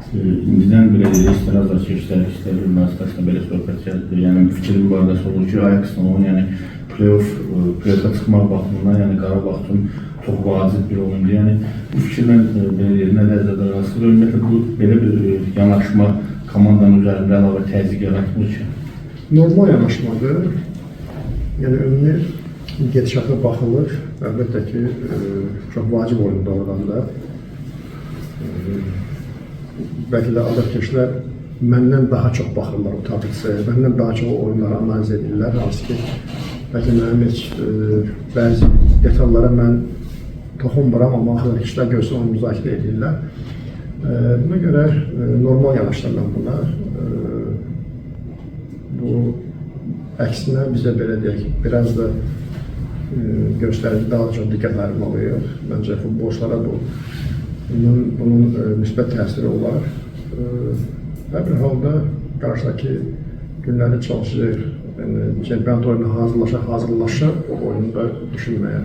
İnciden belə istiraz açışlar, işlər münasibətində belə söhbət gəldi. Yəni fikrim barədə olur ki, Ajax-la onun yəni play-off-a çıxmaq baxımından, yəni Qarabağ üçün çox vacib bir oyundur. Yəni bu fikirlə belə nə nəzərdə alınır? Ümumiyyətlə bu belə bir yanaşma komandanın üzərində əlavə təzyiq yaratmır ki. Normal yanaşmadır. Yəni ümumi gedişata baxılır. Əlbəttə ki, çox vacib oyundur oradan da. Bəlkə də adətkeşlər məndən daha çox baxırlar o tabitsəyə, məndən daha çox oyunları analiz edirlər. Hansı ki, bəlkə mənim heç bəzi detallara mən toxunmuram, amma adətkeşlər görsə onu müzakirə edirlər. Buna görə normal yanaşırlar buna. Bu əksinə bizə belə deyək, biraz da göstərici daha çox diqqətlərim oluyor. Məncə futbolçulara bunun müsbət təsiri olar. Hər bir halda qarşıdakı günləri çalışacaq, yəni çempionat oyununa hazırlaşa o oyunu da düşünməyə.